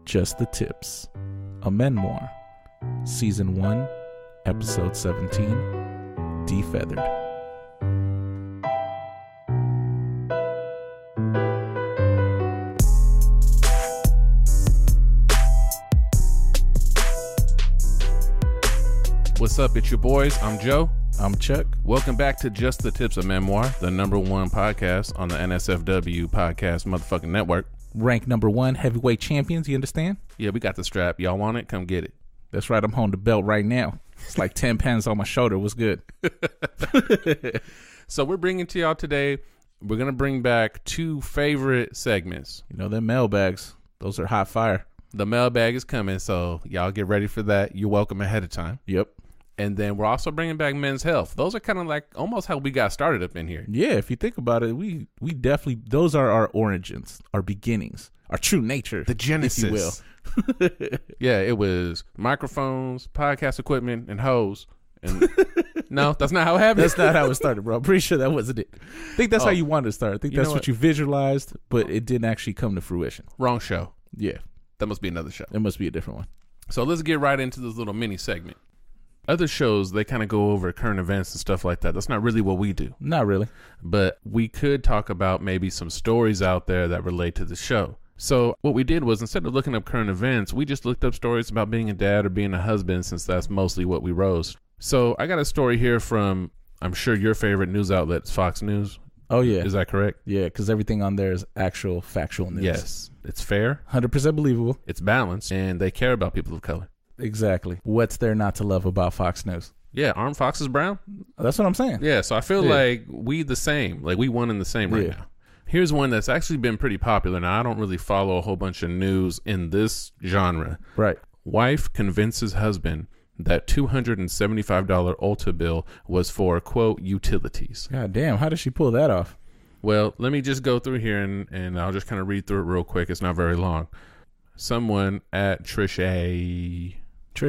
Just the Tips, a Menmoir, Season 1, Episode 17, Defeathered. What's up? It's your boys. I'm Joe. I'm Chuck. Welcome back to Just the Tips of Menmoir, the #1 podcast on the NSFW podcast motherfucking network. Ranked #1 heavyweight champions, you understand? Yeah, we got the strap. Y'all want it? Come get it. That's right, I'm holding the belt right now. It's like 10 pounds on my shoulder. What's good? So we're bringing to y'all today, we're going to bring back two favorite segments. You know, them mailbags, those are hot fire. The mailbag is coming, so y'all get ready for that. You're welcome ahead of time. Yep. And then we're also bringing back men's health. Those are kind of like almost how we got started up in here. Yeah, if you think about it, we definitely, those are our origins, our beginnings, our true nature. The genesis. If you will. Yeah, it was microphones, podcast equipment, and hoes. And no, that's not how it happened. That's not how it started, bro. I'm pretty sure that wasn't it. I think that's how you wanted to start. I think that's what you visualized, but it didn't actually come to fruition. Wrong show. Yeah. That must be another show. It must be a different one. So let's get right into this little mini segment. Other shows, they kind of go over current events and stuff like that. That's not really what we do. Not really. But we could talk about maybe some stories out there that relate to the show. So what we did was, instead of looking up current events, we just looked up stories about being a dad or being a husband, since that's mostly what we rose. So I got a story here from, I'm sure your favorite news outlet is Fox News. Oh, yeah. Is that correct? Yeah, because everything on there is actual factual news. Yes. It's fair. 100% believable. It's balanced. And they care about people of color. Exactly. What's there not to love about Fox News? Yeah, aren't foxes brown? That's what I'm saying. Yeah, so I feel like we the same. Like we one and the same right now. Here's one that's actually been pretty popular. Now, I don't really follow a whole bunch of news in this genre. Right. Wife convinces husband that $275 Ulta bill was for, quote, utilities. God damn, how did she pull that off? Well, let me just go through here and I'll just kind of read through it real quick. It's not very long. Someone at Trish A. Girl.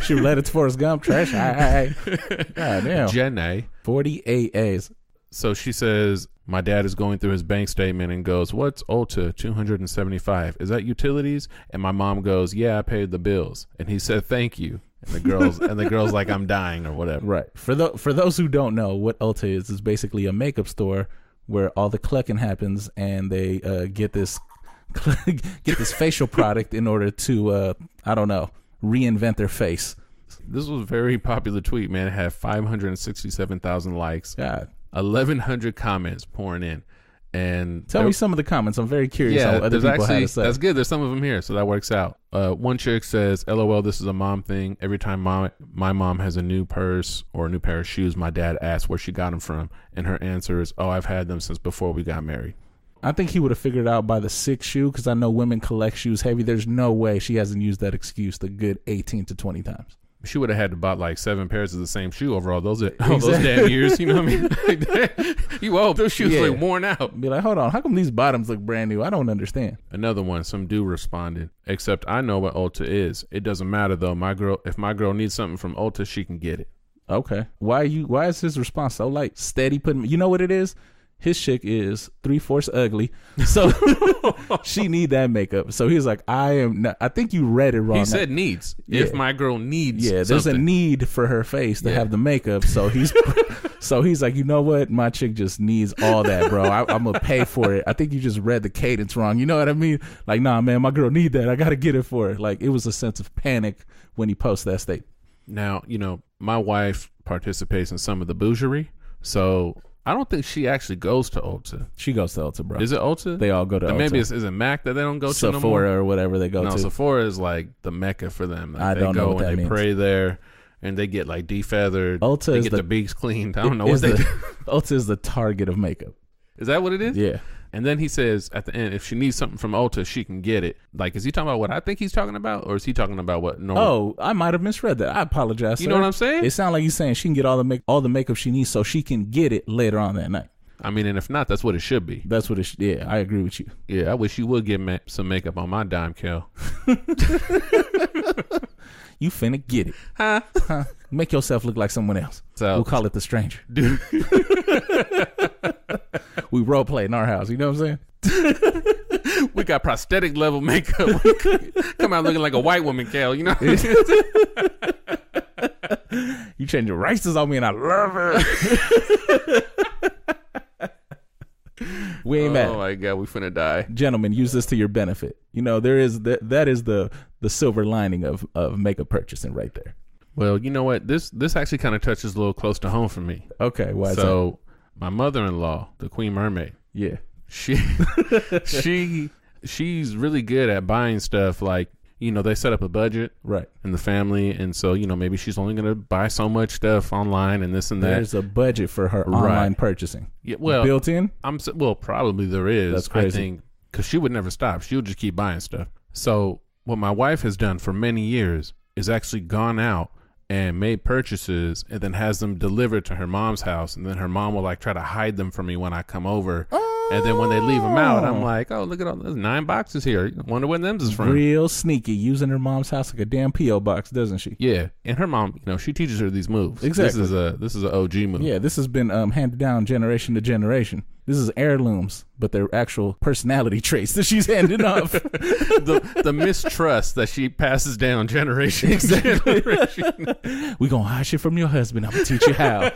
She related to Forrest Gump. Trish A. God damn. Jen A. 48 A's. So she says, my dad is going through his bank statement and goes, what's Ulta? $275. Is that utilities? And my mom goes, yeah, I paid the bills. And he said, thank you. And the girl's like, I'm dying or whatever. Right. For those who don't know, what Ulta is basically a makeup store where all the clucking happens and they get this facial product in order to, reinvent their face. This was a very popular tweet, man. It had 567,000 likes. God. 1,100 comments pouring in. And tell me some of the comments. I'm very curious on what other people had to say. That's good. There's some of them here, so that works out. One chick says, LOL, this is a mom thing. Every time my mom has a new purse or a new pair of shoes, my dad asks where she got them from. And her answer is, oh, I've had them since before we got married. I think he would have figured it out by the 6th shoe, because I know women collect shoes heavy. There's no way she hasn't used that excuse the good 18 to 20 times. She would have had to bought like 7 pairs of the same shoe over all those damn years. You know what I mean? You old. Those shoes like worn out. Be like, hold on. How come these bottoms look brand new? I don't understand. Another one. Some dude responded, except I know what Ulta is. It doesn't matter though. If my girl needs something from Ulta, she can get it. Okay. Why is his response so like steady putting, you know what it is? His chick is 3/4 ugly, so she need that makeup. So he's like, I am not. I think you read it wrong. He said needs. Yeah. If my girl needs, there's something. a need for her face to have the makeup. So he's like, you know what? My chick just needs all that, bro. I'm gonna pay for it. I think you just read the cadence wrong. You know what I mean? Like, nah, man, my girl need that. I gotta get it for her. Like, it was a sense of panic when he posted that statement. Now, my wife participates in some of the bougerie, so I don't think she actually goes to Ulta. She goes to Ulta, bro. Is it Ulta? They all go to Ulta. Maybe is it Mac that they don't go to Sephora no more? or whatever they go to. No, Sephora is like the mecca for them. Like I don't know what that means. They pray there, and they get like defeathered. Ulta they is get their beaks cleaned. I don't know what they do. Ulta is the Target of makeup. Is that what it is? Yeah. And then he says at the end, if she needs something from Ulta, she can get it. Like, is he talking about what I think he's talking about, or is he talking about what normal? Oh, I might have misread that. I apologize. You know what I'm saying? It sounds like he's saying she can get all the makeup she needs so she can get it later on that night. I mean, and if not, that's what it should be. That's what yeah, I agree with you. Yeah, I wish you would get some makeup on my dime, Kel. You finna get it. Huh? Make yourself look like someone else. So, we'll call it the stranger. We role play in our house. You know what I'm saying? We got prosthetic level makeup. We come out looking like a white woman, Cal. You know. You change your races on me, and I love it. We ain't mad. Oh my God, we finna die. Gentlemen, use this to your benefit. You know, there is that is the silver lining of makeup purchasing right there. Well, you know what? This actually kind of touches a little close to home for me. Okay, why is So, my mother-in-law, the Queen Mermaid, that? Yeah. She's really good at buying stuff. Like, you know, they set up a budget Right. in the family, and so, you know, maybe she's only going to buy so much stuff online and this and that. There's a budget for her online purchasing. Yeah, well, built in? Well, probably there is. That's crazy. I think, because she would never stop. She would just keep buying stuff. So what my wife has done for many years is actually gone out and made purchases and then has them delivered to her mom's house, and then her mom will like try to hide them from me when I come over. And then when they leave them out, I'm like, oh, look at all there's 9 boxes here. I wonder when them's is from. Real sneaky, using her mom's house like a damn P.O. box, doesn't she? Yeah, and her mom, you know, she teaches her these moves. Exactly. This is a OG move. Yeah, this has been handed down generation to generation. This is heirlooms, but they're actual personality traits that she's handing off. the mistrust that she passes down generation to generation. We gonna hide shit from your husband. I'm gonna teach you how.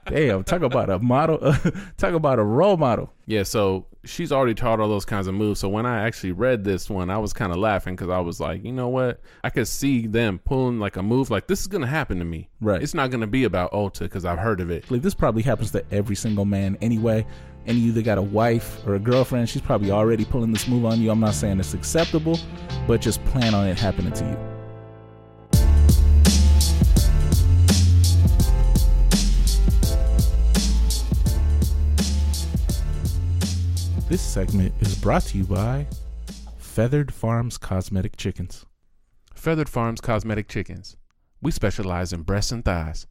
Damn, talk about a model. Talk about a role model. Yeah, so she's already taught all those kinds of moves. So when I actually read this one, I was kind of laughing because I was like, you know what? I could see them pulling like a move like this is going to happen to me. Right. It's not going to be about Ulta because I've heard of it. Like, this probably happens to every single man anyway. And you either got a wife or a girlfriend. She's probably already pulling this move on you. I'm not saying it's acceptable, but just plan on it happening to you. This segment is brought to you by Feathered Farms Cosmetic Chickens. Feathered Farms Cosmetic Chickens. We specialize in breasts and thighs.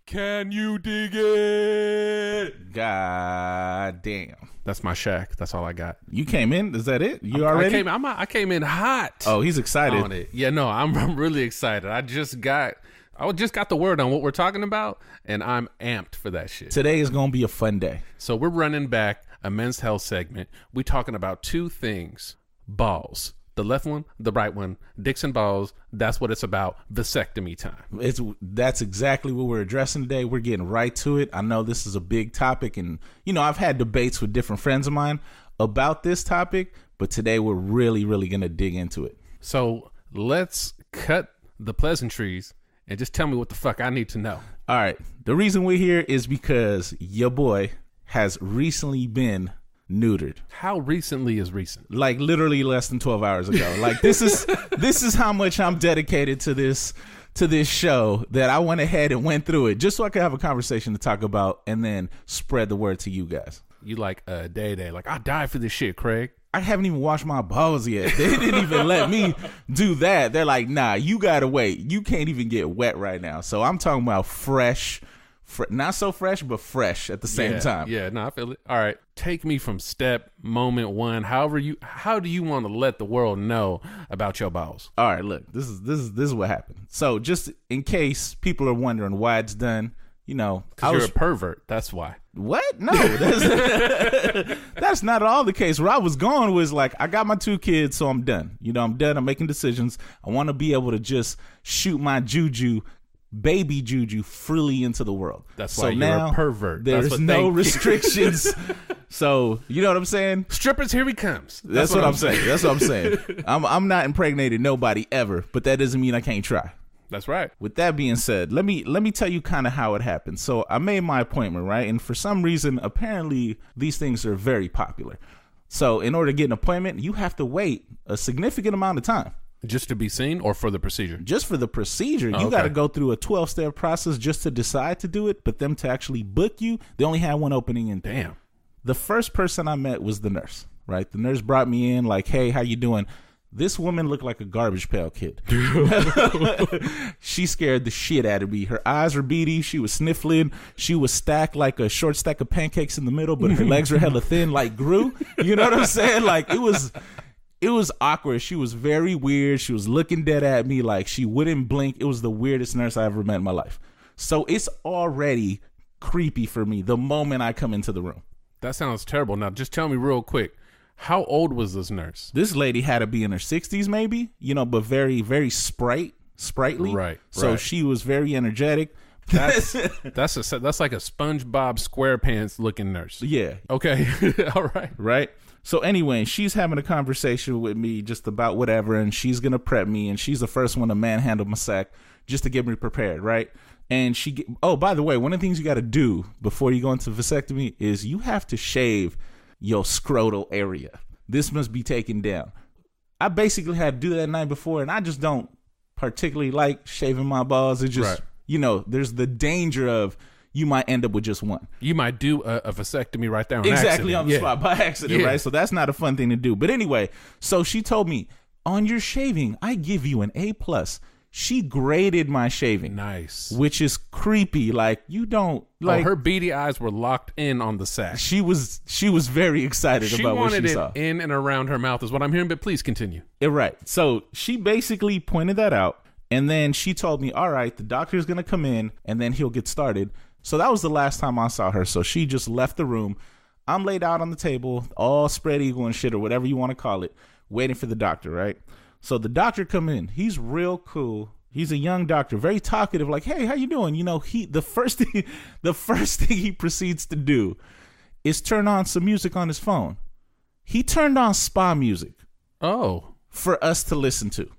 Can you dig it? God damn. That's my shack. That's all I got. You came in? Is that it? You already? I came in hot. Oh, he's excited. On it. Yeah, no, I'm really excited. I just got the word on what we're talking about, and I'm amped for that shit. Today is going to be a fun day. So we're running back a men's health segment. We're talking about 2 things. Balls. The left one, the right one, dicks and balls. That's what it's about. Vasectomy time. That's exactly what we're addressing today. We're getting right to it. I know this is a big topic, and you know, I've had debates with different friends of mine about this topic, but today we're really, really going to dig into it. So let's cut the pleasantries and just tell me what the fuck I need to know. All right. The reason we're here is because your boy has recently been neutered. How recently is recent? Like literally less than 12 hours ago. Like this is how much I'm dedicated to this show, that I went ahead and went through it just so I could have a conversation to talk about and then spread the word to you guys. You like a day like, I died for this shit, Craig. I haven't even washed my balls yet. They didn't even let me do that. They're like, nah, you gotta wait. You can't even get wet right now. So I'm talking about fresh, not so fresh, but fresh at the same time. Yeah, no, I feel it. All right, take me from moment 1. How do you want to let the world know about your balls? All right, look, this is what happened. So just in case people are wondering why it's done, you know, because you're a pervert. That's why. What? No, that's not at all the case. Where I was going was like, I got my 2 kids, so I'm done. You know, I'm done. I'm making decisions. I want to be able to just shoot my baby juju freely into the world. That's why you're a pervert. There's no restrictions. So you know what I'm saying? Strippers, here he comes. That's what I'm saying. That's what I'm saying. I'm not impregnated nobody ever, but that doesn't mean I can't try. That's right. With that being said, let me tell you kind of how it happened. So I made my appointment, right? And for some reason, apparently these things are very popular. So in order to get an appointment, you have to wait a significant amount of time. Just to be seen, or for the procedure? Just for the procedure. You got to go through a 12-step process just to decide to do it, but them to actually book you, they only had one opening in. Damn. The first person I met was the nurse, right? The nurse brought me in like, hey, how you doing? This woman looked like a garbage pail kid. She scared the shit out of me. Her eyes were beady. She was sniffling. She was stacked like a short stack of pancakes in the middle, but her legs were hella thin like Gru. You know what I'm saying? Like it was awkward. She was very weird. She was looking dead at me like she wouldn't blink. It was the weirdest nurse I ever met in my life. So it's already creepy for me the moment I come into the room. That sounds terrible. Now, just tell me real quick, how old was this nurse? This lady had to be in her 60s maybe, but very, very sprightly. Right. So she was very energetic. That's like a SpongeBob SquarePants looking nurse. Yeah. Okay. All right. Right. So anyway, she's having a conversation with me just about whatever, and she's going to prep me, and she's the first one to manhandle my sack just to get me prepared, right? And by the way, one of the things you got to do before you go into vasectomy is you have to shave your scrotal area. This must be taken down. I basically had to do that night before, and I just don't particularly like shaving my balls. It just, there's the danger of you might end up with just one. You might do a vasectomy right there on exactly accident. On the spot by accident, right? So that's not a fun thing to do. But anyway, so she told me, on your shaving, I give you an A+. She graded my shaving. Nice. Which is creepy. Like, you don't like her beady eyes were locked in on the sack. She was very excited about what she saw. She wanted it in and around her mouth is what I'm hearing, but please continue. Right. So she basically pointed that out, and then she told me, all right, the doctor's going to come in and then he'll get started. So that was the last time I saw her. So she just left the room. I'm laid out on the table, all spread eagle and shit, or whatever you want to call it, waiting for the doctor, right? So the doctor come in. He's real cool. He's a young doctor, very talkative, like, hey, how you doing? The first thing he proceeds to do is turn on some music on his phone. He turned on spa music. Oh. For us to listen to.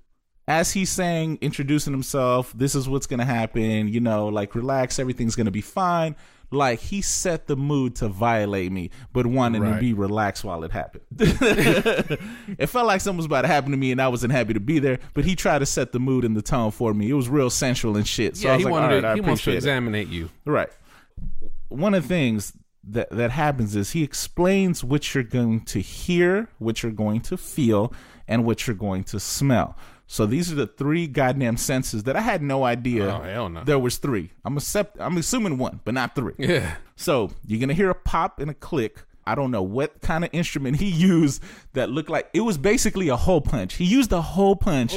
As he's saying, introducing himself, this is what's going to happen, like, relax, everything's going to be fine. Like, he set the mood to violate me, but wanted to be relaxed while it happened. It felt like something was about to happen to me, and I wasn't happy to be there, but he tried to set the mood and the tone for me. It was real sensual and shit. So I was like, all right, he wants to examine you. Right. One of the things that happens is he explains what you're going to hear, what you're going to feel, and what you're going to smell. So these are the 3 goddamn senses that I had no idea. Oh, hell no. There was 3. I'm assuming 1, but not 3. Yeah. So you're going to hear a pop and a click. I don't know what kind of instrument he used that looked like it was basically a hole punch. He used a hole punch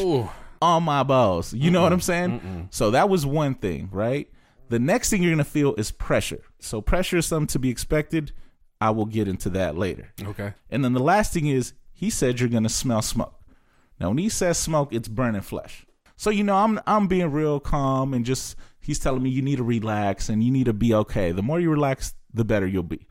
on my balls. You know what I'm saying? So that was one thing, right? The next thing you're going to feel is pressure. So pressure is something to be expected. I will get into that later. Okay. And then the last thing is he said you're going to smell smoke. Now, when he says smoke, it's burning flesh. So, I'm being real calm and just, he's telling me you need to relax and you need to be okay. The more you relax, the better you'll be.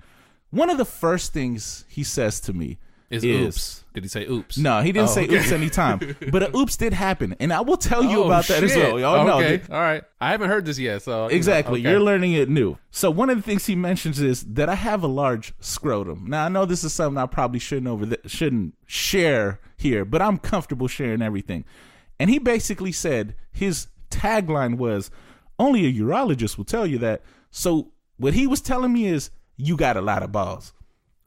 One of the first things he says to me is oops. Did he say oops? No, he didn't say oops anytime. But an oops did happen. And I will tell you about that as well. Okay. All right. I haven't heard this yet. So exactly. You're learning it new. So one of the things he mentions is that I have a large scrotum. Now, I know this is something I probably shouldn't share here, but I'm comfortable sharing everything. And he basically said his tagline was, only a urologist will tell you that. So what he was telling me is, you got a lot of balls.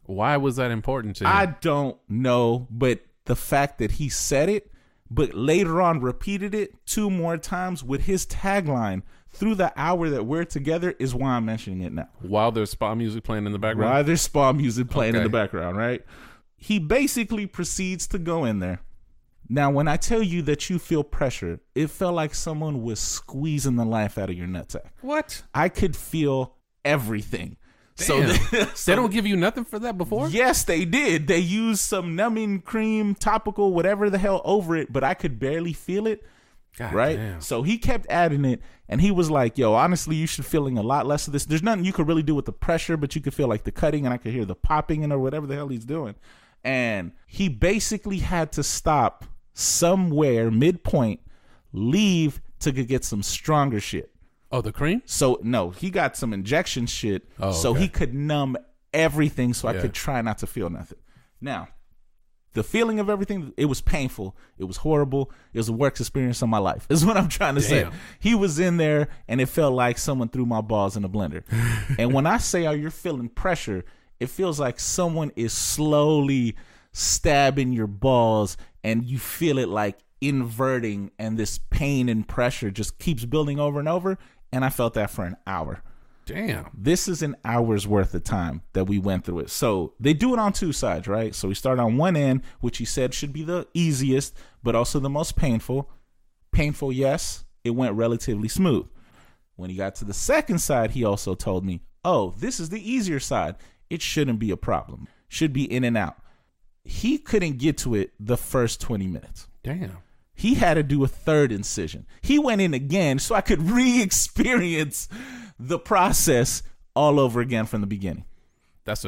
Why was that important to you? I don't know, but the fact that he said it, but later on repeated it 2 more times with his tagline through the hour that we're together is why I'm mentioning it now. While there's spa music playing in the background? While there's spa music playing in the background, right? He basically proceeds to go in there. Now, when I tell you that you feel pressure, it felt like someone was squeezing the life out of your nutsack. What? I could feel everything. Damn. So they don't give you nothing for that before? Yes, they did. They used some numbing cream, topical, whatever the hell over it, but I could barely feel it. God right? Damn. So he kept adding it, and he was like, yo, honestly, you should feeling a lot less of this. There's nothing you could really do with the pressure, but you could feel like the cutting, and I could hear the popping and or whatever the hell he's doing. And he basically had to stop somewhere midpoint, leave to get some stronger shit. Oh, the cream? So, no, he got some injection shit so he could numb everything so I could try not to feel nothing. Now, the feeling of everything, it was painful. It was horrible. It was the worst experience of my life, is what I'm trying to say. He was in there, and it felt like someone threw my balls in a blender. And when I say, oh, you're feeling pressure, it feels like someone is slowly stabbing your balls, and you feel it like inverting, and this pain and pressure just keeps building over and over. And I felt that for an hour. Damn. This is an hour's worth of time that we went through it. So they do it on 2 sides, right? So we start on one end, which he said should be the easiest, but also the most painful. Painful, yes. It went relatively smooth. When he got to the second side, he also told me, oh, this is the easier side. It shouldn't be a problem. Should be in and out. He couldn't get to it the first 20 minutes. Damn. He had to do a third incision. He went in again so I could re-experience the process all over again from the beginning. That's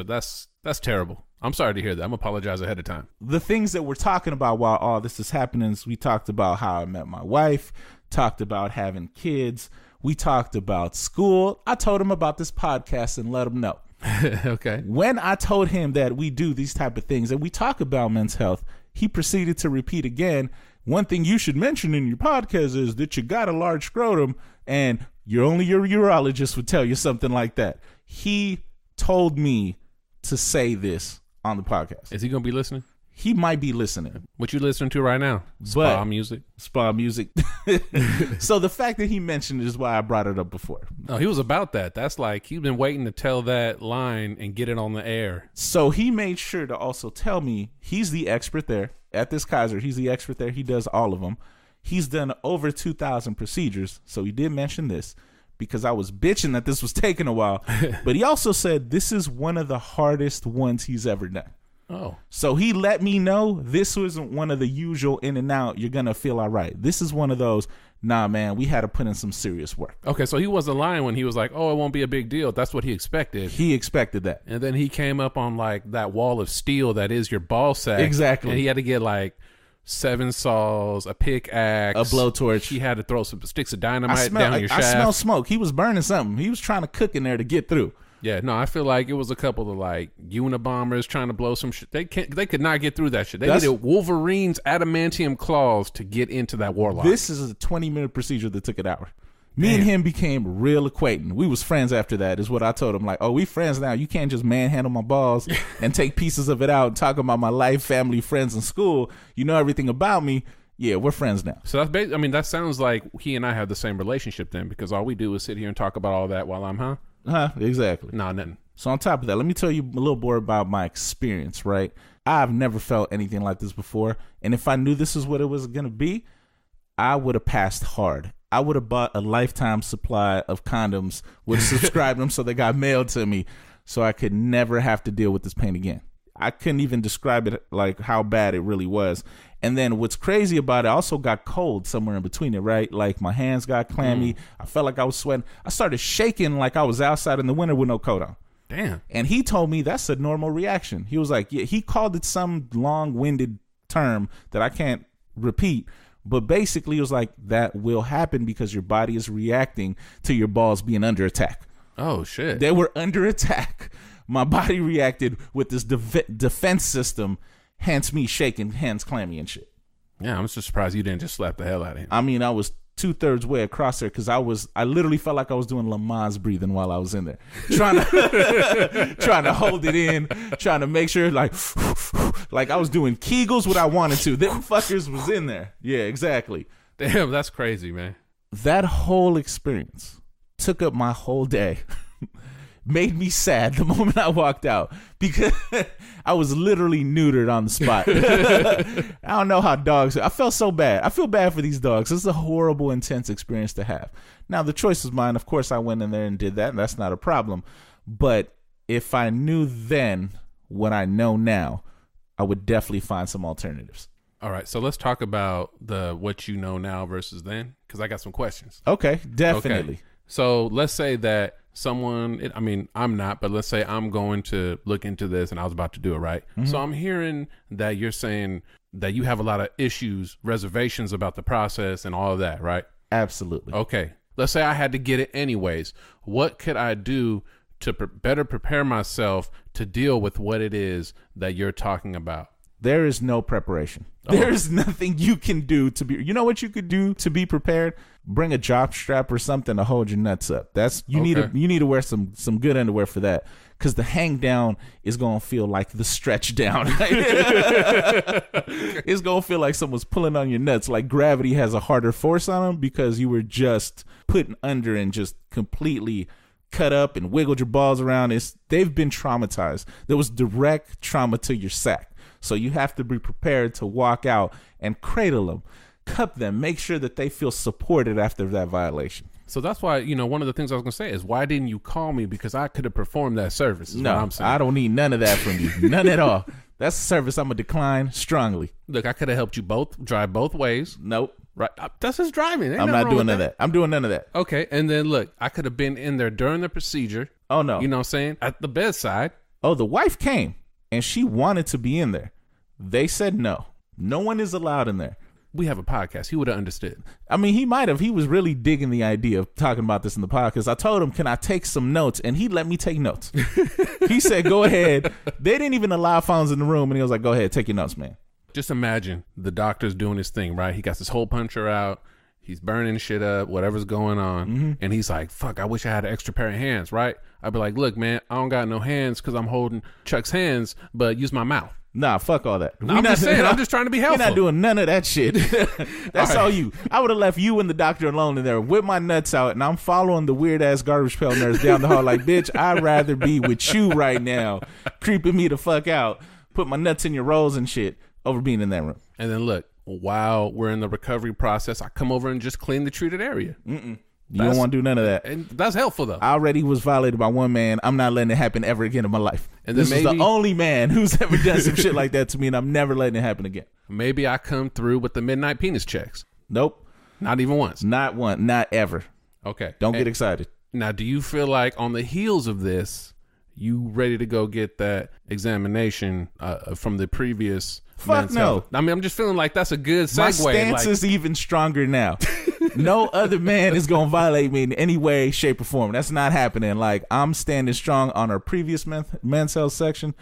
terrible. I'm sorry to hear that. I'm apologize ahead of time. The things that we're talking about while all this is happening is we talked about how I met my wife, talked about having kids. We talked about school. I told him about this podcast and let him know. Okay. When I told him that we do these type of things and we talk about men's health, he proceeded to repeat again, one thing you should mention in your podcast is that you got a large scrotum and your urologist would tell you something like that. He told me to say this on the podcast. Is he going to be listening? He might be listening. What you listening to right now? Spa music. So the fact that he mentioned it is why I brought it up before. No, he was about that. That's like he's been waiting to tell that line and get it on the air. So he made sure to also tell me he's the expert there at this Kaiser. He's the expert there. He does all of them. He's done over 2,000 procedures. So he did mention this because I was bitching that this was taking a while. But he also said this is one of the hardest ones he's ever done. Oh. So he let me know this wasn't one of the usual in and out, you're going to feel all right. This is one of those, nah, man, we had to put in some serious work. Okay, so he wasn't lying when he was like, oh, it won't be a big deal. That's what he expected. He expected that. And then he came up on like that wall of steel that is your ball sack. Exactly. And he had to get like 7 saws, a pickaxe, a blowtorch. He had to throw some sticks of dynamite down your shaft. I smell smoke. He was burning something. He was trying to cook in there to get through. Yeah, no, I feel like it was a couple of like Unibombers trying to blow some shit. They could not get through that shit. They needed Wolverine's adamantium claws to get into that warlock. This is a 20-minute procedure that took an hour. Me and him became real acquainted. We was friends after that, is what I told him. Like, oh, we friends now. You can't just manhandle my balls and take pieces of it out and talk about my life, family, friends, and school. You know everything about me. Yeah, we're friends now. So that's that sounds like he and I have the same relationship then, because all we do is sit here and talk about all that while I'm exactly. Nah, nothing. So on top of that, let me tell you a little more about my experience, right? I've never felt anything like this before. And if I knew this is what it was going to be, I would have passed hard. I would have bought a lifetime supply of condoms, would have subscribed them so they got mailed to me so I could never have to deal with this pain again. I couldn't even describe it like how bad it really was. And then what's crazy about it, I also got cold somewhere in between it, right? Like my hands got clammy. I felt like I was sweating. I started shaking like I was outside in the winter with no coat on. Damn. And he told me that's a normal reaction. He was like, yeah, he called it some long-winded term that I can't repeat. But basically it was like that will happen because your body is reacting to your balls being under attack. Oh, shit. They were under attack. My body reacted with this defense system, hence me shaking, hands clammy and shit. Yeah, I'm just surprised you didn't just slap the hell out of him. I mean, I was 2/3 way across there because I literally felt like I was doing Lamaze breathing while I was in there, trying to hold it in, trying to make sure like I was doing Kegels what I wanted to. Them fuckers was in there. Yeah, exactly. Damn, that's crazy, man. That whole experience took up my whole day. Made me sad the moment I walked out because I was literally neutered on the spot. I don't know how dogs. I felt so bad. I feel bad for these dogs. It's a horrible, intense experience to have. Now, the choice was mine. Of course, I went in there and did that, and that's not a problem. But if I knew then what I know now, I would definitely find some alternatives. All right, so let's talk about what you know now versus then, because I got some questions. Okay, definitely. Okay. So let's say that someone, I'm not, but let's say I'm going to look into this and I was about to do it, right? Mm-hmm. So I'm hearing that you're saying that you have a lot of issues, reservations about the process and all of that, right? Absolutely. Okay. Let's say I had to get it anyways. What could I do to better prepare myself to deal with what it is that you're talking about? There is no preparation. There is nothing you can do to be. You know what you could do to be prepared? Bring a jock strap or something to hold your nuts up. You need to wear some good underwear for that, because the hang down is gonna feel like the stretch down. It's gonna feel like someone's pulling on your nuts. Like gravity has a harder force on them because you were just put under and just completely cut up and wiggled your balls around. They've been traumatized. There was direct trauma to your sack. So you have to be prepared to walk out and cradle them, cup them, make sure that they feel supported after that violation. So that's why, one of the things I was going to say is, why didn't you call me? Because I could have performed that service. No, I don't need none of that from you. None at all. That's a service I'm going to decline strongly. Look, I could have helped you drive both ways. Nope. Right. That's just driving. I'm not doing none of that. I'm doing none of that. Okay. And then look, I could have been in there during the procedure. Oh, no. You know what I'm saying? At the bedside. Oh, the wife came and she wanted to be in there. They said no. No one is allowed in there. We have a podcast. He would have understood. I mean, he might have. He was really digging the idea of talking about this in the podcast. I told him, can I take some notes? And he let me take notes. He said, go ahead. They didn't even allow phones in the room. And he was like, go ahead, take your notes, man. Just imagine the doctor's doing his thing, right? He got this hole puncher out. He's burning shit up, whatever's going on. Mm-hmm. And he's like, fuck, I wish I had an extra pair of hands, right? I'd be like, look, man, I don't got no hands because I'm holding Chuck's hands, but use my mouth. Nah, fuck all that. No, I'm just saying, I'm just trying to be helpful. You're not doing none of that shit. That's all you. I would have left you and the doctor alone in there with my nuts out, and I'm following the weird-ass garbage pail nurse down the hall like, bitch, I'd rather be with you right now, creeping me the fuck out, put my nuts in your rolls and shit, over being in that room. And then look, while we're in the recovery process, I come over and just clean the treated area. You don't want to do none of that. And that's helpful, though. I already was violated by one man. I'm not letting it happen ever again in my life. And this is the only man who's ever done some shit like that to me, and I'm never letting it happen again. Maybe I come through with the midnight penis checks. Nope. Not even once. Not one. Not ever. Okay. Don't get excited. Now, do you feel like on the heels of this, you ready to go get that examination from the previous? Fuck no. Health? I mean, I'm just feeling like that's a good segue. My stance is even stronger now. No other man is going to violate me in any way, shape, or form. That's not happening. Like, I'm standing strong on our previous men's health section.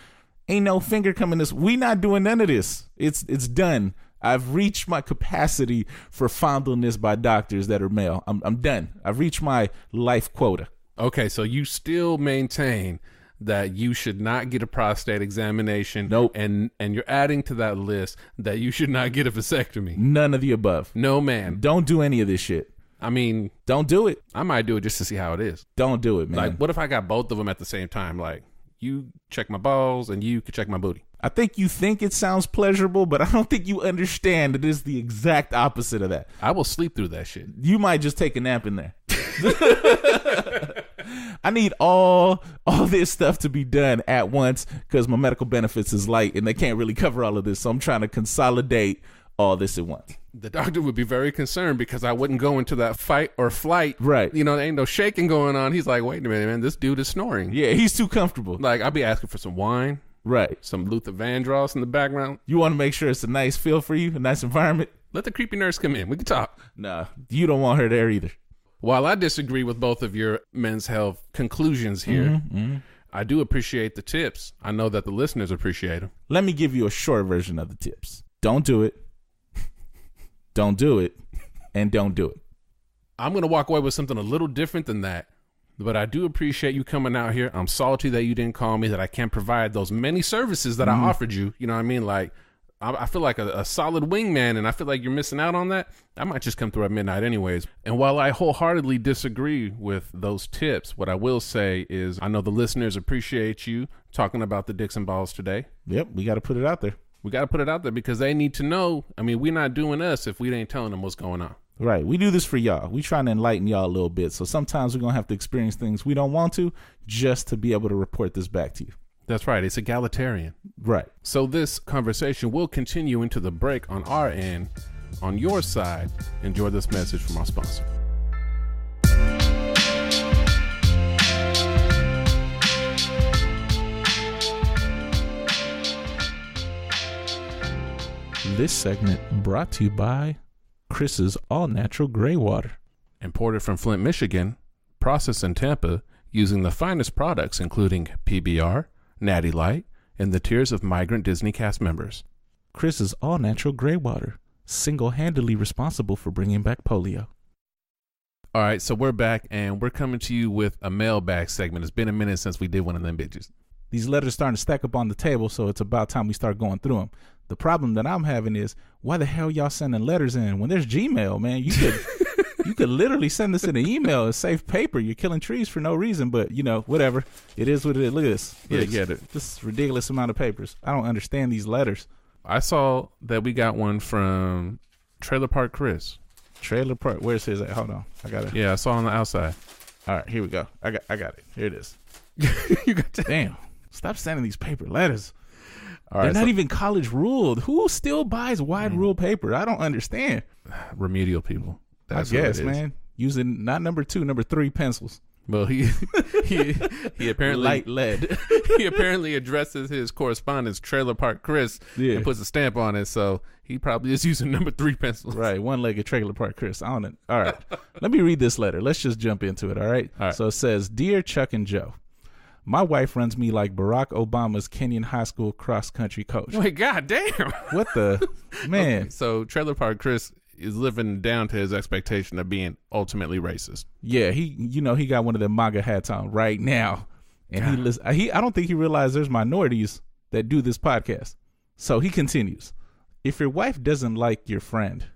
Ain't no finger coming this. We not doing none of this. It's done. I've reached my capacity for fondleness by doctors that are male. I'm done. I've reached my life quota. Okay, so you still maintain that you should not get a prostate examination. Nope. And you're adding to that list that you should not get a vasectomy. None of the above. No, man. Don't do any of this shit. I mean, don't do it. I might do it just to see how it is. Don't do it, man. Like, what if I got both of them at the same time? Like, you check my balls and you can check my booty. I think you think it sounds pleasurable, but I don't think you understand it is the exact opposite of that. I will sleep through that shit. You might just take a nap in there. I need all this stuff to be done at once because my medical benefits is light and they can't really cover all of this. So I'm trying to consolidate all this at once. The doctor would be very concerned because I wouldn't go into that fight or flight. Right. You know, there ain't no shaking going on. He's like, wait a minute, man, this dude is snoring. Yeah, he's too comfortable. Like, I'll be asking for some wine. Right. Some Luther Vandross in the background. You want to make sure it's a nice feel for you, a nice environment. Let the creepy nurse come in. We can talk. Nah, you don't want her there either. While I disagree with both of your men's health conclusions here, I do appreciate the tips. I know that the listeners appreciate them. Let me give you a short version of the tips. Don't do it. Don't do it. And don't do it. I'm going to walk away with something a little different than that. But I do appreciate you coming out here. I'm salty that you didn't call me, that I can't provide those many services that I offered you. You know what I mean? Like, I feel like a solid wingman, and I feel like you're missing out on that. I might just come through at midnight anyways. And while I wholeheartedly disagree with those tips, what I will say is I know the listeners appreciate you talking about the dicks and balls today. Yep, we got to put it out there. We got to put it out there because they need to know. I mean, we're not doing us if we ain't telling them what's going on. Right. We do this for y'all. We trying to enlighten y'all a little bit. So sometimes we're going to have to experience things we don't want to just to be able to report this back to you. That's right. It's egalitarian. Right. So this conversation will continue into the break on our end. On your side, enjoy this message from our sponsor. This segment brought to you by Chris's all-natural gray water. Imported from Flint, Michigan, processed in Tampa using the finest products including PBR, Natty Light, and the tears of migrant Disney cast members. Chris's all-natural gray water, single-handedly responsible for bringing back polio. All right, so we're back, and we're coming to you with a mailbag segment. It's been a minute since we did one of them bitches. These letters starting to stack up on the table, so it's about time we start going through them. The problem that I'm having is, why the hell y'all sending letters in when there's Gmail, man? You could literally send this in an email and save paper. You're killing trees for no reason, but, you know, whatever. It is what it is. Look at this. Yeah, get it. This ridiculous amount of papers. I don't understand these letters. I saw that we got one from Trailer Park Chris. Trailer park. Where's his at? Hold on. I got it. Yeah, I saw on the outside. All right, here we go. I got it. Here it is. You got that? Damn. Stop sending these paper letters. All right, They're not even college ruled. Who still buys wide rule paper? I don't understand. Remedial people. That's I guess, man. Using not number 2, number 3 pencils. Well, he apparently light lead. He apparently addresses his correspondence Trailer Park Chris and puts a stamp on it, so he probably is using number 3 pencils. Right, one-legged Trailer Park Chris on it. All right, let me read this letter. Let's just jump into it. All right. So it says, "Dear Chuck and Joe, my wife runs me like Barack Obama's Kenyan high school cross-country coach." Wait, goddamn! What the man? Okay, so Trailer Park Chris is living down to his expectation of being ultimately racist. Yeah, he got one of them MAGA hats on right now, and I don't think he realized there's minorities that do this podcast. So he continues, "If your wife doesn't like your friend,"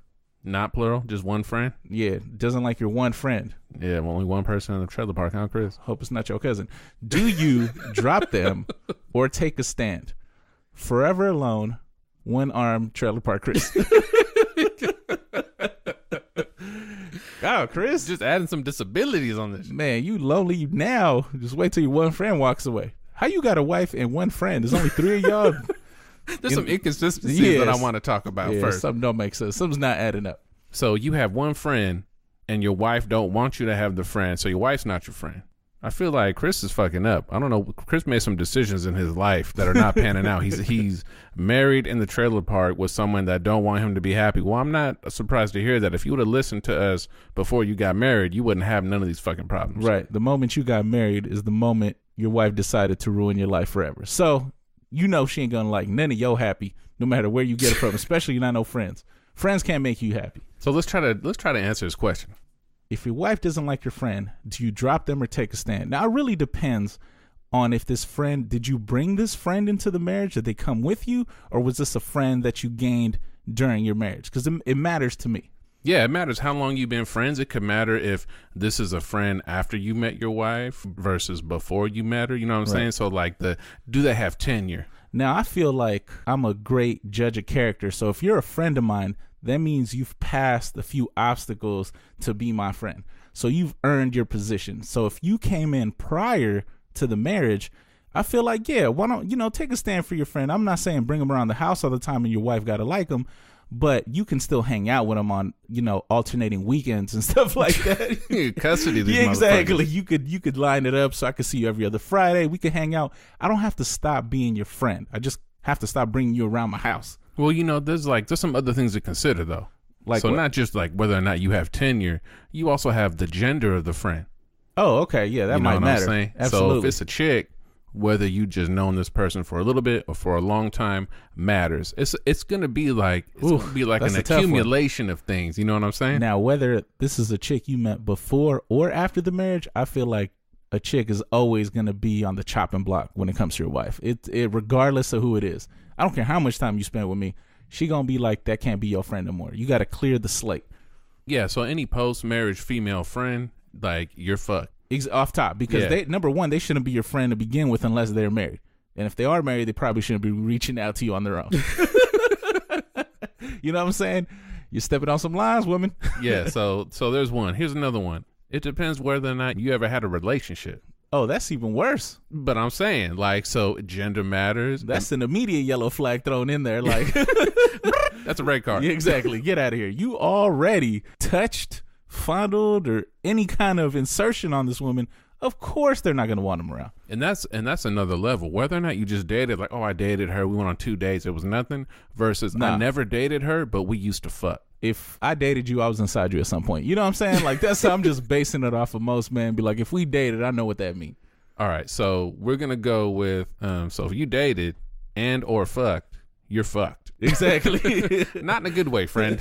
not plural, just one friend. Yeah, doesn't like your one friend. Yeah, only one person in the trailer park, huh, Chris? Hope it's not your cousin. Do you drop them or take a stand? Forever alone, one arm Trailer Park Chris. God, Chris. Just adding some disabilities on this. Man, you lonely now. Just wait till your one friend walks away. How you got a wife and one friend? There's only 3 of y'all. There's some inconsistencies that I want to talk about first. Something don't make sense. Something's not adding up. So you have one friend and your wife don't want you to have the friend, so your wife's not your friend. I feel like Chris is fucking up. I don't know. Chris made some decisions in his life that are not panning out. He's married in the trailer park with someone that don't want him to be happy. Well, I'm not surprised to hear that. If you would have listened to us before you got married, you wouldn't have none of these fucking problems. Right. The moment you got married is the moment your wife decided to ruin your life forever. So you know she ain't gonna like none of your happy, no matter where you get it from. Especially you're not no friends. Friends can't make you happy. So let's try to answer his question. If your wife doesn't like your friend, do you drop them or take a stand? Now, it really depends on if this friend, did you bring this friend into the marriage? Did they come with you? Or was this a friend that you gained during your marriage? Because it matters to me. Yeah, it matters how long you've been friends. It could matter if this is a friend after you met your wife versus before you met her. You know what I'm saying? So like do they have tenure? Now, I feel like I'm a great judge of character. So if you're a friend of mine, that means you've passed a few obstacles to be my friend. So you've earned your position. So if you came in prior to the marriage, I feel like, yeah, why don't, take a stand for your friend. I'm not saying bring him around the house all the time and your wife got to like him, but you can still hang out with him on, alternating weekends and stuff like that. Custody of these yeah, exactly. You could line it up so I could see you every other Friday. We could hang out. I don't have to stop being your friend. I just have to stop bringing you around my house. Well, there's some other things to consider though. Like so what? Not just like whether or not you have tenure, you also have the gender of the friend. Oh, okay. Yeah, that might matter. Absolutely. So if it's a chick, whether you just known this person for a little bit or for a long time matters. It's gonna be like an accumulation of things. You know what I'm saying? Now, whether this is a chick you met before or after the marriage, I feel like a chick is always gonna be on the chopping block when it comes to your wife. It regardless of who it is. I don't care how much time you spend with me. She gonna be like, that can't be your friend no more. You got to clear the slate. Yeah. So any post-marriage female friend, like you're fucked. Off top, because they, number one, they shouldn't be your friend to begin with unless they're married. And if they are married, they probably shouldn't be reaching out to you on their own. You know what I'm saying? You're stepping on some lines, women. Yeah. So there's one. Here's another one. It depends whether or not you ever had a relationship. Oh, that's even worse. But I'm saying, so gender matters. That's an immediate yellow flag thrown in there. Like, that's a red card. Yeah, exactly. Get out of here. You already touched, fondled, or any kind of insertion on this woman. Of course, they're not going to want them around. And that's another level. Whether or not you just dated, like, oh, I dated her. We went on 2 dates. It was nothing. Versus, I never dated her, but we used to fuck. If I dated you, I was inside you at some point. You know what I'm saying? Like, that's how I'm just basing it off of most men. Be like, if we dated, I know what that means. All right. So we're going to go with, so if you dated and or fucked, you're fucked. Exactly. Not in a good way, friend.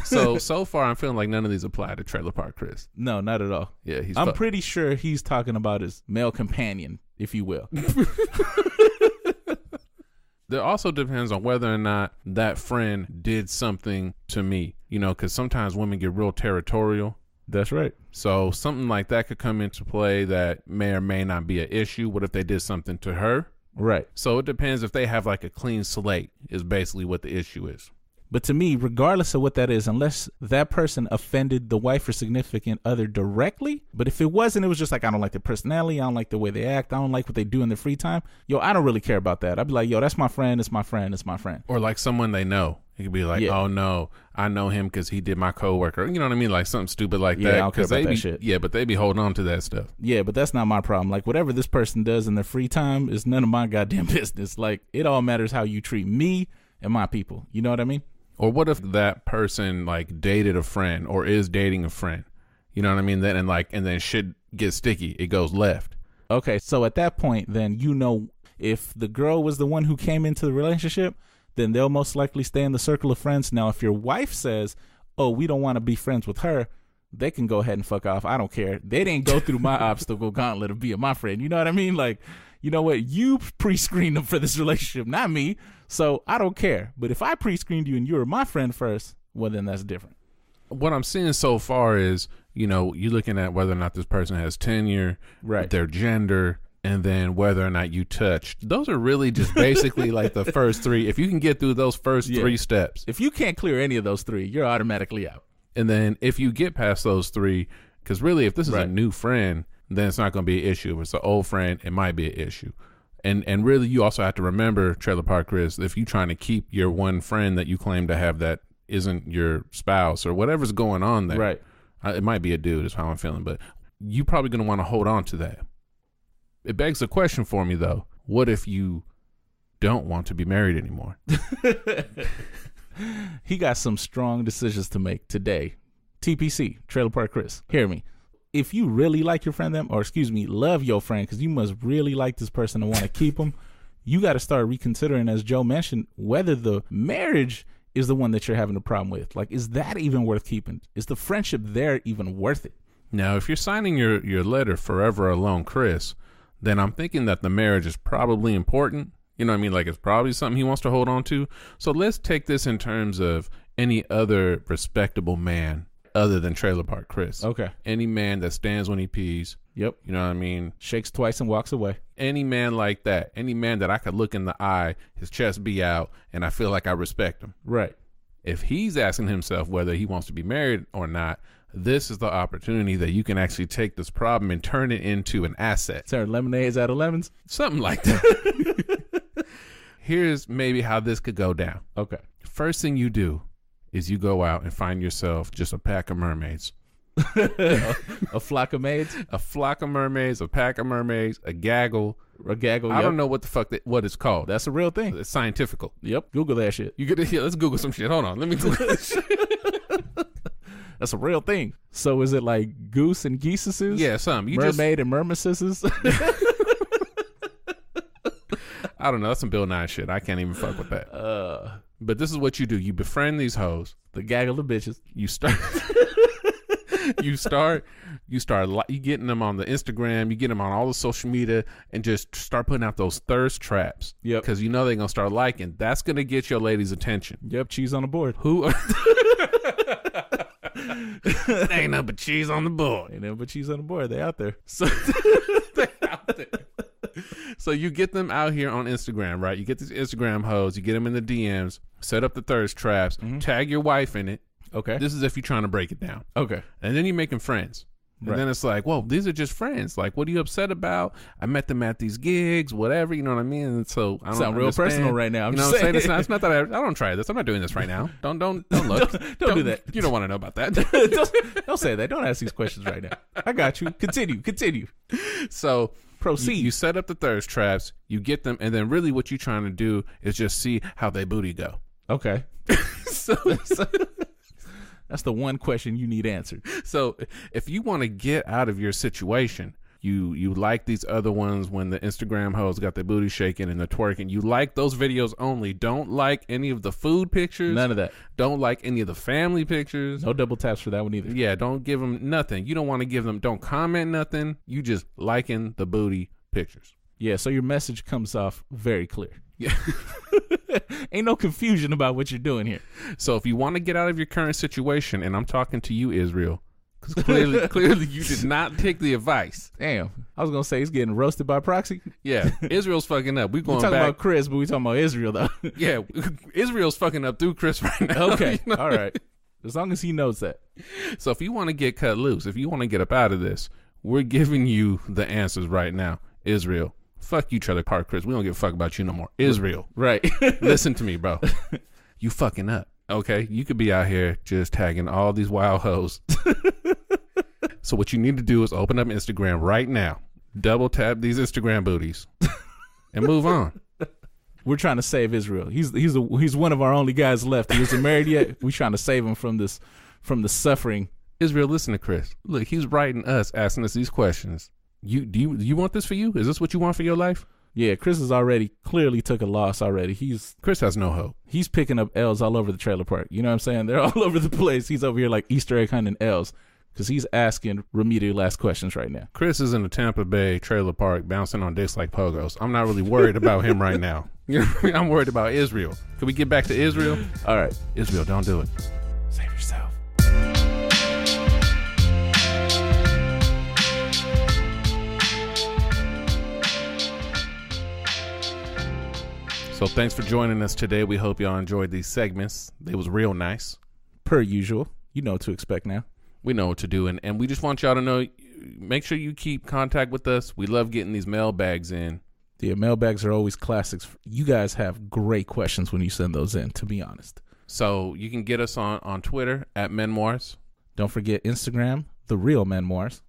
So far, I'm feeling like none of these apply to Trailer Park Chris. No, not at all. Yeah, I'm pretty sure he's talking about his male companion, if you will. There also depends on whether or not that friend did something to me, because sometimes women get real territorial. That's right. So something like that could come into play that may or may not be an issue. What if they did something to her? Right. So it depends if they have like a clean slate is basically what the issue is. But to me, regardless of what that is, unless that person offended the wife or significant other directly, but if it wasn't, it was just like, I don't like their personality, I don't like the way they act, I don't like what they do in their free time, yo, I don't really care about that. I'd be like, yo, that's my friend, it's my friend, it's my friend. Or like someone they know. It could be like, oh no, I know him because he did my coworker. You know what I mean? Like something stupid like that. I don't care about that shit. Yeah, but they be holding on to that stuff. Yeah, but that's not my problem. Like whatever this person does in their free time is none of my goddamn business. Like it all matters how you treat me and my people. You know what I mean? Or what if that person like dated a friend or is dating a friend? You know what I mean? Then and then shit gets sticky. It goes left. Okay, so at that point, then you know if the girl was the one who came into the relationship, then they'll most likely stay in the circle of friends. Now, if your wife says, "Oh, we don't want to be friends with her," they can go ahead and fuck off. I don't care. They didn't go through my obstacle gauntlet of being my friend. You know what I mean? Like, you know what? You pre-screened them for this relationship, not me. So I don't care. But if I pre-screened you and you were my friend first, well, then that's different. What I'm seeing so far is, you know, you're looking at whether or not this person has tenure, right, their gender, and then whether or not you touched. Those are really just basically like the first three. If you can get through those first three steps. If you can't clear any of those three, you're automatically out. And then if you get past those three, because really if this is a new friend, then it's not going to be an issue. If it's an old friend, it might be an issue. And really you also have to remember, Trailer Park Chris, if you're trying to keep your one friend that you claim to have that isn't your spouse or whatever's going on there. Right. It might be a dude is how I'm feeling, but you probably going to want to hold on to that. It begs the question for me, though. What if you don't want to be married anymore? He got some strong decisions to make today. TPC, Trailer Park Chris, hear me. If you really like your friend, love your friend, because you must really like this person and want to keep them, you got to start reconsidering, as Joe mentioned, whether the marriage is the one that you're having a problem with. Like, is that even worth keeping? Is the friendship there even worth it? Now, if you're signing your letter forever alone, Chris, then I'm thinking that the marriage is probably important. You know what I mean? Like it's probably something he wants to hold on to. So let's take this in terms of any other respectable man other than Trailer Park Chris. Okay. Any man that stands when he pees. Yep. You know what I mean? Shakes twice and walks away. Any man like that. Any man that I could look in the eye, his chest be out, and I feel like I respect him. Right. If he's asking himself whether he wants to be married or not, this is the opportunity that you can actually take this problem and turn it into an asset. Turn lemonades out of lemons? Something like that. Here's maybe how this could go down. Okay. First thing you do is you go out and find yourself just a pack of mermaids. A flock of maids? A flock of mermaids, a pack of mermaids, a gaggle. A gaggle, I don't know what the fuck what it's called. That's a real thing. It's scientifical. Yep. Google that shit. You get it here. Let's Google some shit. Hold on. Let me Google this shit. That's a real thing. So is it like goose and geeseses? Yeah, some. Mermaid and mermaises? I don't know. That's some Bill Nye shit. I can't even fuck with that. But this is what you do. You befriend these hoes. The gaggle of bitches. You start... you getting them on the Instagram, you get them on all the social media, and just start putting out those thirst traps. Yep. Because you know they're going to start liking. That's going to get your ladies' attention. Yep, cheese on the board. Ain't nothing but cheese on the board. Ain't nothing but cheese on the board. They out there. So they out there. So you get them out here on Instagram, right? You get these Instagram hoes, you get them in the DMs, set up the thirst traps, tag your wife in it. Okay. This is if you're trying to break it down. Okay. And then you're making friends. And then it's like, whoa, these are just friends. Like, what are you upset about? I met them at these gigs, whatever. You know what I mean? And so I don't sound real personal right now. You know what I'm saying? It's not that I don't try this. I'm not doing this right now. Don't look. don't do that. You don't want to know about that. don't say that. Don't ask these questions right now. I got you. Continue. So proceed. You set up the thirst traps. You get them, and then really what you're trying to do is just see how they booty go. Okay. so that's the one question you need answered. So if you want to get out of your situation, you like these other ones when the Instagram hoes got their booty shaking and they're twerking. You like those videos only. Don't like any of the food pictures. None of that. Don't like any of the family pictures. No double taps for that one either. Yeah, don't give them nothing. You don't want to give them, don't comment nothing. You just liking the booty pictures. Yeah, so your message comes off very clear. Yeah. Ain't no confusion about what you're doing here. So if you want to get out of your current situation, and I'm talking to you, Israel, Because clearly you did not take the advice. Damn. I was going to say he's getting roasted by proxy. Yeah, Israel's fucking up. We're talking about Chris, but we talking about Israel, though. Yeah, Israel's fucking up through Chris right now. Okay, you know? All right. As long as he knows that. So if you want to get cut loose, if you want to get up out of this, we're giving you the answers right now. Israel. Fuck you, Trailer Park Chris. We don't give a fuck about you no more. Israel. Right. Listen to me, bro. You fucking up. Okay? You could be out here just tagging all these wild hoes. So what you need to do is open up Instagram right now. Double tap these Instagram booties. And move on. We're trying to save Israel. He's one of our only guys left. He isn't married yet. We're trying to save him from the suffering. Israel, listen to Chris. Look, he's writing us, asking us these questions. You want this for you? Is this what you want for your life? Yeah, Chris has already clearly took a loss already. Chris has no hope. He's picking up L's all over the trailer park. You know what I'm saying? They're all over the place. He's over here like Easter egg hunting L's because he's asking remedial last questions right now. Chris is in the Tampa Bay trailer park bouncing on dicks like pogos. I'm not really worried about him right now. You know what I mean? I'm worried about Israel. Can we get back to Israel? All right. Israel, don't do it. Save yourself. So thanks for joining us today. We hope y'all enjoyed these segments. They was real nice. Per usual. You know what to expect now. We know what to do. And we just want y'all to know, make sure you keep contact with us. We love getting these mailbags in. Yeah, mailbags are always classics. You guys have great questions when you send those in, to be honest. So you can get us on Twitter at Menmoirs. Don't forget Instagram, The Real Menmoirs.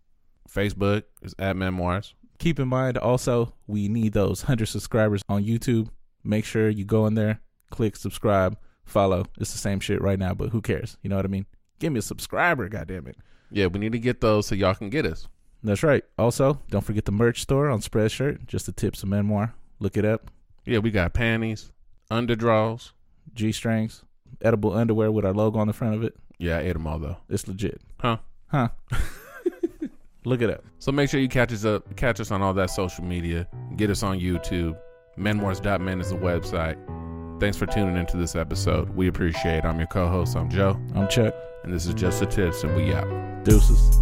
Facebook is at Menmoirs. Keep in mind also, we need those 100 subscribers on YouTube. Make sure you go in there, click subscribe, follow. It's the same shit right now, but who cares? You know what I mean? Give me a subscriber, goddammit. Yeah, we need to get those so y'all can get us. That's right. Also, don't forget the merch store on Spreadshirt. Just the tips of Menmoir. Look it up. Yeah, we got panties, underdraws, G-strings, edible underwear with our logo on the front of it. Yeah, I ate them all though. It's legit. Huh? Look it up. So make sure you catch us on all that social media. Get us on YouTube. Menmoirs.men is the website. Thanks for tuning into this episode. We appreciate it. I'm your co-host. I'm Joe. I'm Chuck. And this is Just the Tips, and we out. Deuces.